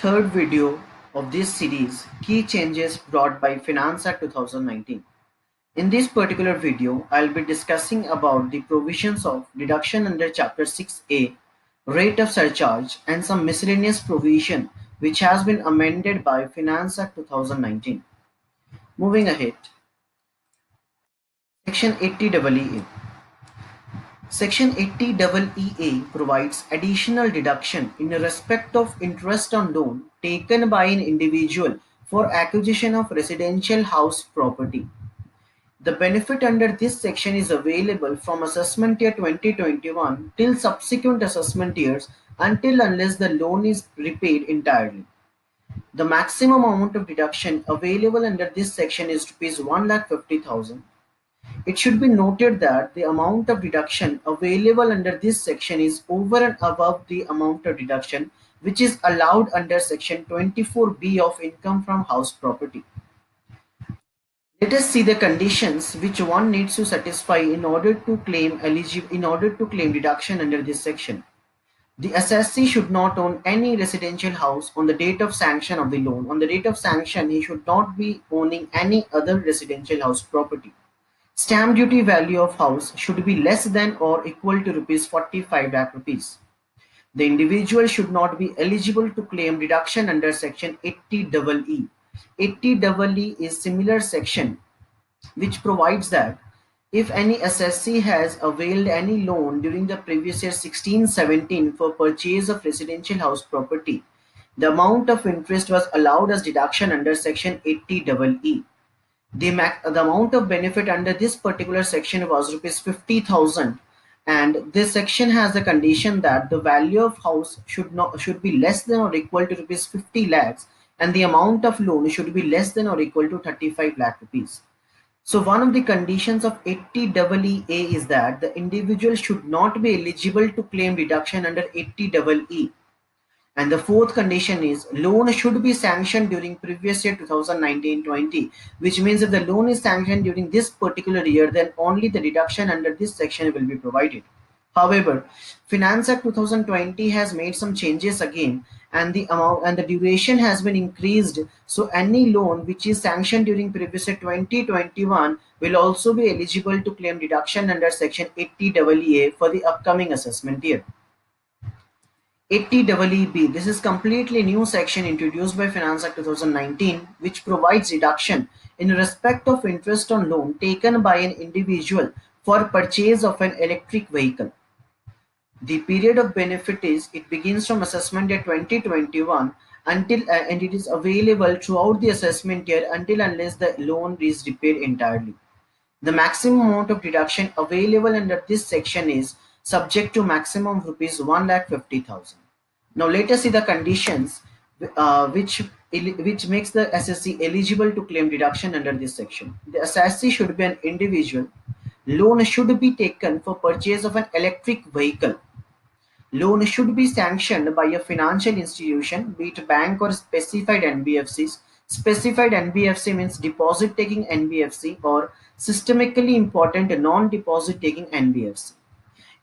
third video of this series, Key Changes Brought by Finance Act 2019. In this particular video, I'll be discussing about the provisions of deduction under Chapter 6A, rate of surcharge, and some miscellaneous provision which has been amended by Finance Act 2019. Moving ahead, Section 80EE. Section 80EEA provides additional deduction in respect of interest on loan taken by an individual for acquisition of residential house property. The benefit under this section is available from assessment year 2021 till subsequent assessment years until unless the loan is repaid entirely. The maximum amount of deduction available under this section is rupees 1,50,000. It should be noted that the amount of deduction available under this section is over and above the amount of deduction which is allowed under section 24B of income from house property. Let us see the conditions which one needs to satisfy in order to claim deduction under this section. The assessee should not own any residential house on the date of sanction of the loan. On the date of sanction, he should not be owning any other residential house property. Stamp duty value of house should be less than or equal to rupees 45 lakh rupees. The individual should not be eligible to claim deduction under section 80EE. 80EE is similar section which provides that if any assessee has availed any loan during the previous year 16-17 for purchase of residential house property, the amount of interest was allowed as deduction under section 80EE. The amount of benefit under this particular section was rupees 50,000, and this section has the condition that the value of house should be less than or equal to rupees 50 lakhs, and the amount of loan should be less than or equal to 35 lakh rupees. So one of the conditions of 80EEA is that the individual should not be eligible to claim deduction under 80EE. And the fourth condition is loan should be sanctioned during previous year 2019-20, which means if the loan is sanctioned during this particular year, then only the deduction under this section will be provided. However, Finance Act 2020 has made some changes again, and the amount and the duration has been increased. So any loan which is sanctioned during previous year 2021 will also be eligible to claim deduction under section 80EEA for the upcoming assessment year. 80EEB. This is completely new section introduced by Finance Act 2019, which provides deduction in respect of interest on loan taken by an individual for purchase of an electric vehicle. The period of benefit is it begins from assessment year 2021 until and it is available throughout the assessment year until unless the loan is repaid entirely. The maximum amount of deduction available under this section is subject to maximum rupees 1,50,000. Now let us see the conditions which makes the assessee eligible to claim deduction under this section. The assessee should be an individual. Loan should be taken for purchase of an electric vehicle. Loan should be sanctioned by a financial institution, be it bank or specified NBFCs. Specified NBFC means deposit taking NBFC or systemically important non-deposit taking NBFC.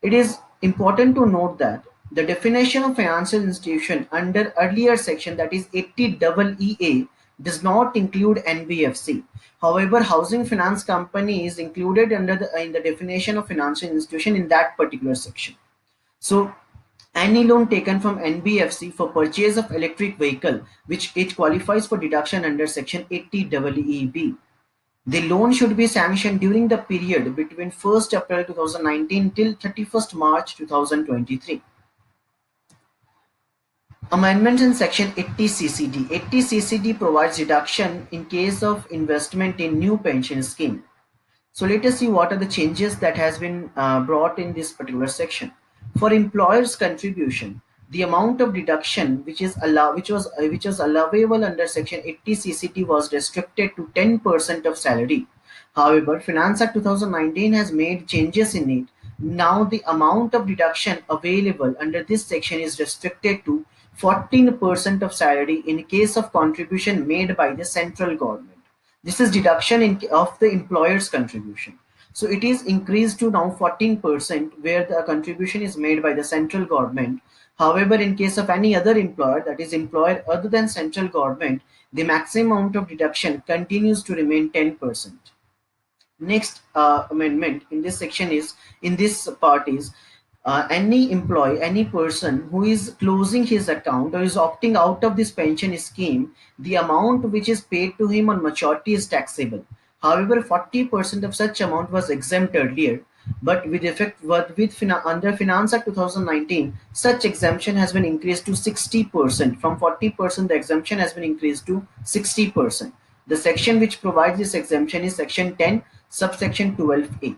It is important to note that the definition of financial institution under earlier section, that is 80EEA, does not include NBFC. However, housing finance company is included in the definition of financial institution in that particular section. So any loan taken from NBFC for purchase of electric vehicle, which it qualifies for deduction under section 80EEB. The loan should be sanctioned during the period between 1st April 2019 till 31st March 2023. Amendments in section 80 CCD. 80 CCD provides deduction in case of investment in new pension scheme. So let us see what are the changes that has been brought in this particular section. For employer's contribution, the amount of deduction which was allowable under section 80 CCD was restricted to 10% of salary. However, Finance Act 2019 has made changes in it. Now the amount of deduction available under this section is restricted to 14% of salary in case of contribution made by the central government. This is deduction of the employer's contribution. So it is increased to now 14%, where the contribution is made by the central government. However, in case of any other employer, that is employer other than central government, the maximum amount of deduction continues to remain 10%. Next amendment in this section is, in this part is, any employee, any person who is closing his account or is opting out of this pension scheme, the amount which is paid to him on maturity is taxable. However, 40% of such amount was exempt earlier, but with effect under Finance Act 2019, such exemption has been increased to 60%. From 40%, the exemption has been increased to 60%. The section which provides this exemption is section 10, subsection 12A.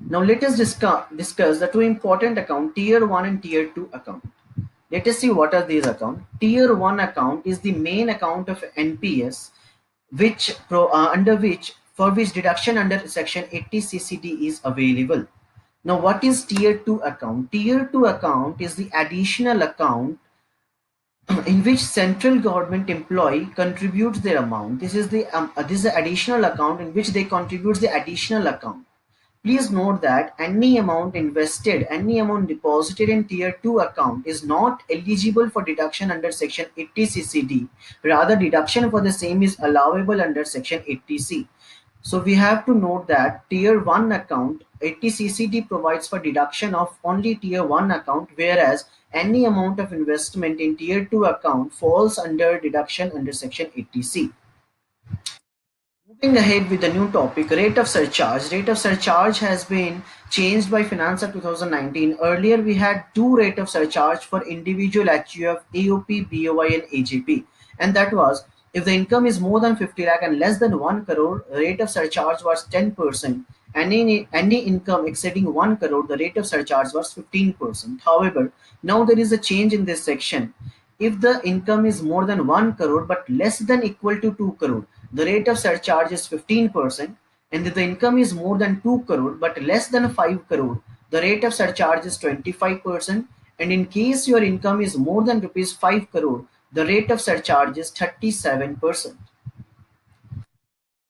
Now let us discuss the two important accounts, tier 1 and tier 2 account. Let us see what are these accounts. Tier 1 account is the main account of NPS, for which deduction under section 80 CCD is available. Now what is tier 2 account? Tier 2 account is the additional account in which central government employee contributes their amount. This is the additional account in which they contribute the additional account. Please note that any amount invested, any amount deposited in tier 2 account is not eligible for deduction under section 80 CCD. Rather, deduction for the same is allowable under section 80C. So we have to note that tier 1 account 80 CCD provides for deduction of only tier 1 account, whereas any amount of investment in tier 2 account falls under deduction under section 80C. Moving ahead with the new topic, rate of surcharge. Rate of surcharge has been changed by Finance Act 2019. Earlier, we had two rate of surcharge for individual HUF, AOP, BOI, and AJP. And that was, if the income is more than 50 lakh and less than 1 crore, rate of surcharge was 10%. Any income exceeding 1 crore, the rate of surcharge was 15%. However, now there is a change in this section. If the income is more than 1 crore but less than equal to 2 crore, the rate of surcharge is 15%, and if the income is more than 2 crore but less than 5 crore, the rate of surcharge is 25%, and in case your income is more than rupees 5 crore, the rate of surcharge is 37%.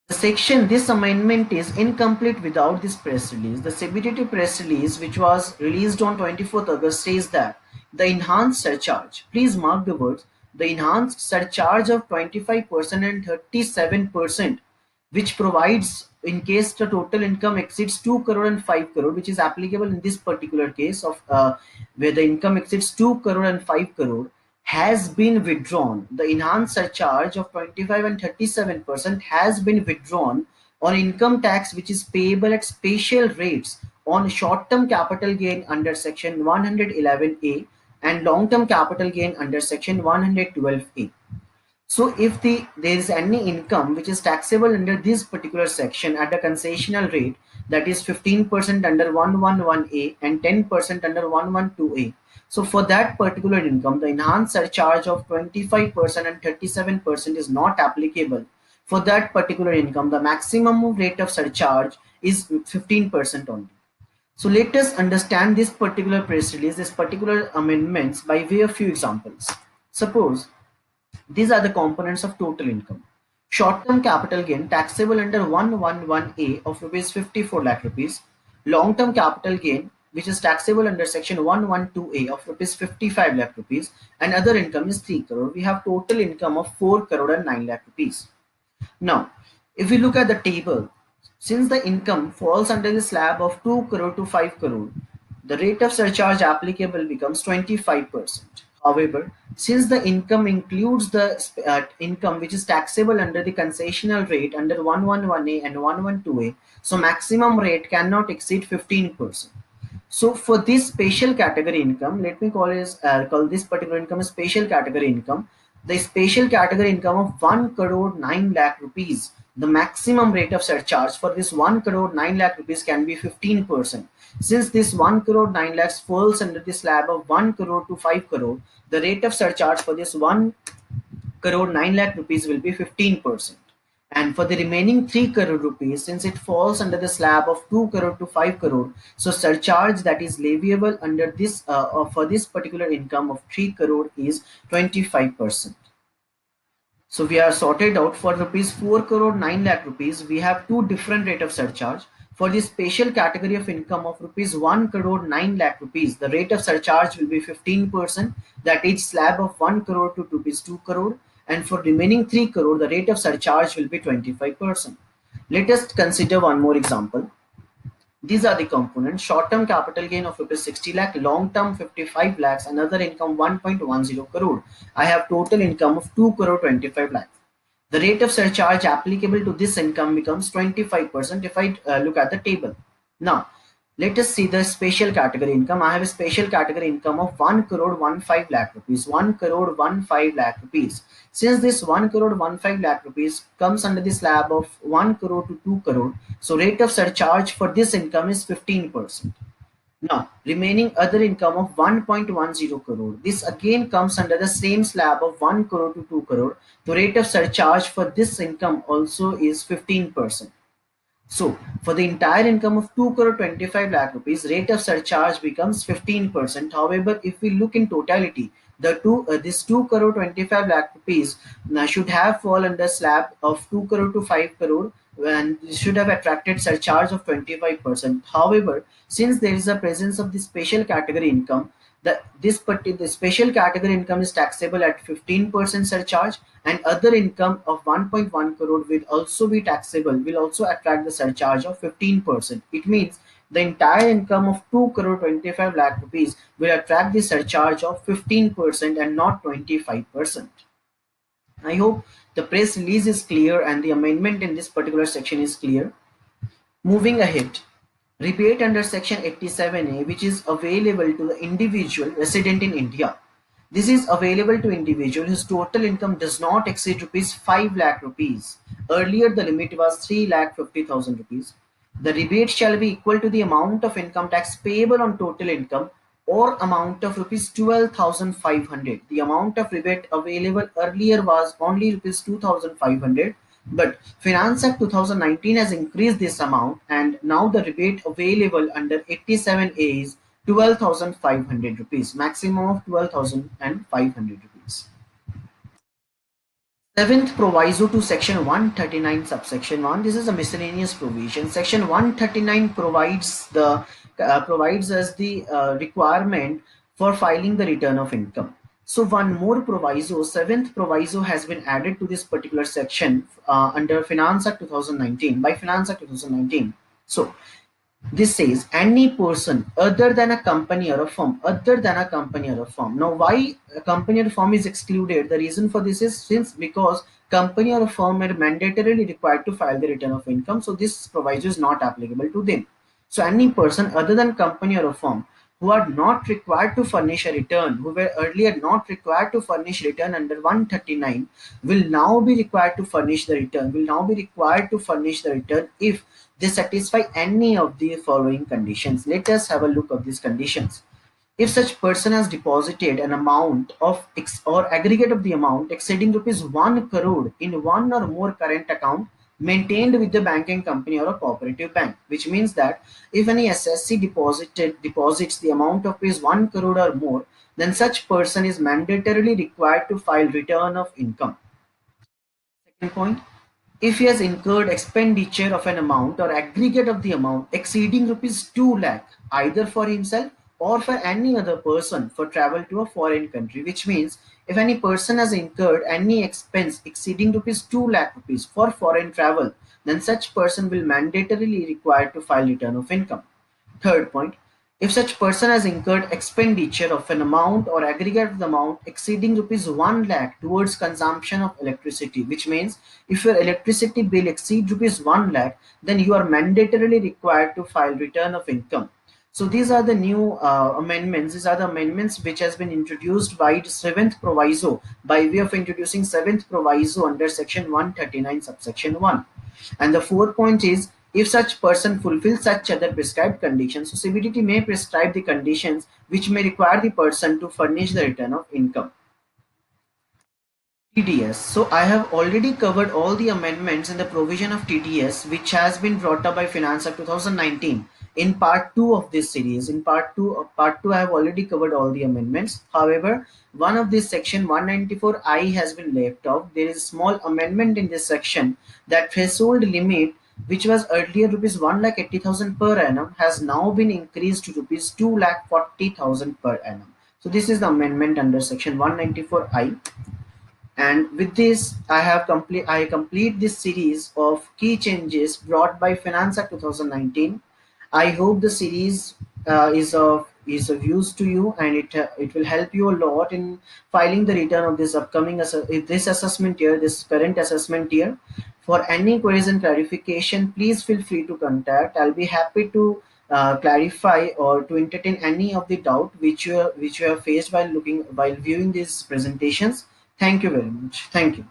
This amendment is incomplete without this press release. The CBDT press release, which was released on 24th August, says that the enhanced surcharge, please mark the words, the enhanced surcharge of 25% and 37%, which provides in case the total income exceeds 2 crore and 5 crore, which is applicable in this particular case of where the income exceeds 2 crore and 5 crore, has been withdrawn. The enhanced surcharge of 25 and 37% has been withdrawn on income tax which is payable at special rates on short-term capital gain under section 111A and long-term capital gain under section 112A. So if there is any income which is taxable under this particular section at a concessional rate, that is 15% under 111A and 10% under 112A. So for that particular income, the enhanced surcharge of 25% and 37% is not applicable. For that particular income, the maximum rate of surcharge is 15% only. So let us understand this particular press release, this particular amendments by way of few examples. Suppose these are the components of total income. Short-term capital gain taxable under 111A of rupees 54 lakh rupees. Long-term capital gain which is taxable under section 112A of rupees 55 lakh rupees, and other income is 3 crore. We have total income of 4 crore and 9 lakh rupees. Now, if we look at the table, since the income falls under the slab of 2 crore to 5 crore, the rate of surcharge applicable becomes 25%. However, since the income includes the income which is taxable under the concessional rate under 111A and 112A, so maximum rate cannot exceed 15%. So for this special category income, let me call this particular income a special category income. The special category income of 1 crore 9 lakh rupees, the maximum rate of surcharge for this 1 crore 9 lakh rupees can be 15%. Since this 1 crore 9 lakhs falls under the slab of 1 crore to 5 crore, the rate of surcharge for this 1 crore 9 lakh rupees will be 15%. And for the remaining 3 crore rupees, since it falls under the slab of 2 crore to 5 crore, so surcharge that is leviable under this for this particular income of 3 crore is 25%. So we are sorted out for rupees 4 crore 9 lakh rupees. We have two different rate of surcharge. For the special category of income of rupees 1 crore 9 lakh rupees, the rate of surcharge will be 15%, that is slab of 1 crore to rupees 2 crore, and for remaining 3 crore, the rate of surcharge will be 25%. Let us consider one more example. These are the components: short-term capital gain of rupees 60 lakh, long-term 55 lakhs, and other income 1.10 crore. I have total income of 2 crore 25 lakhs. The rate of surcharge applicable to this income becomes 25% if I look at the table. Now, let us see the special category income. I have a special category income of 1 crore 15 lakh rupees. 1 crore 15 lakh rupees. Since this 1 crore 15 lakh rupees comes under the slab of 1 crore to 2 crore, so rate of surcharge for this income is 15%. Now, remaining other income of 1.10 crore. This again comes under the same slab of 1 crore to 2 crore. The rate of surcharge for this income also is 15%. So, for the entire income of 2 crore 25 lakh rupees, rate of surcharge becomes 15%. However, if we look in totality, this 2 crore 25 lakh rupees should have fall under slab of 2 crore to 5 crore, and should have attracted surcharge of 25%. However, since there is a presence of the special category income, the special category income is taxable at 15% surcharge, and other income of 1.1 crore will also be taxable, will also attract the surcharge of 15%. It means the entire income of 2 crore 25 lakh rupees will attract the surcharge of 15% and not 25%. I hope the press release is clear and the amendment in this particular section is clear. Moving ahead, rebate under section 87A, which is available to the individual resident in India. This is available to individual whose total income does not exceed rupees 5 lakh rupees. Earlier the limit was 3 lakh 50,000 rupees. The rebate shall be equal to the amount of income tax payable on total income or amount of rupees 12,500. The amount of rebate available earlier was only rupees 2,500, but Finance Act 2019 has increased this amount, and now the rebate available under 87A is 12,500 rupees, maximum of 12,500 rupees. Seventh proviso to section 139 subsection 1. This is a miscellaneous provision. Section 139 provides us the requirement for filing the return of income. So one more proviso, seventh proviso, has been added to this particular section under Finance Act 2019, by Finance Act 2019. So this says any person other than a company or a firm, other than a company or a firm. Now, why a company or a firm is excluded? The reason for this is because company or a firm are mandatorily required to file the return of income. So this proviso is not applicable to them. So any person other than company or a firm who are not required to furnish a return, who were earlier not required to furnish return under 139, will now be required to furnish the return, if they satisfy any of the following conditions. Let us have a look at these conditions. If such person has deposited an amount of or aggregate of the amount exceeding rupees 1 crore in one or more current account maintained with the banking company or a cooperative bank, which means that if any SSC deposits the amount of rupees 1 crore or more, then such person is mandatorily required to file return of income. Second point, if he has incurred expenditure of an amount or aggregate of the amount exceeding rupees 2 lakh, either for himself or for any other person for travel to a foreign country, which means if any person has incurred any expense exceeding rupees 2 lakh rupees for foreign travel, then such person will mandatorily required to file return of income. Third point, if such person has incurred expenditure of an amount or aggregate of the amount exceeding rupees 1 lakh towards consumption of electricity, which means if your electricity bill exceeds rupees 1 lakh, then you are mandatorily required to file return of income. So these are the new amendments. These are the amendments which has been introduced by the seventh proviso, by way of introducing seventh proviso under section 139 subsection 1. And the fourth point is, if such person fulfills such other prescribed conditions, so CBDT may prescribe the conditions which may require the person to furnish the return of income. TDS. So I have already covered all the amendments in the provision of TDS which has been brought up by Finance Act 2019 in part 2 of this series. In part 2 I have already covered all the amendments. However, one of this section 194I has been left off. There is a small amendment in this section, that threshold limit which was earlier rupees 1,80,000 per annum, has now been increased to rupees 2,40,000 per annum. So this is the amendment under section 194I. And with this, I complete this series of key changes brought by Finance Act 2019. I hope the series is of use to you, and it will help you a lot in filing the return of this this assessment year, this current assessment year. For any queries and clarification, please feel free to contact. I'll be happy to clarify or to entertain any of the doubt which you have faced while viewing these presentations. Thank you very much. Thank you.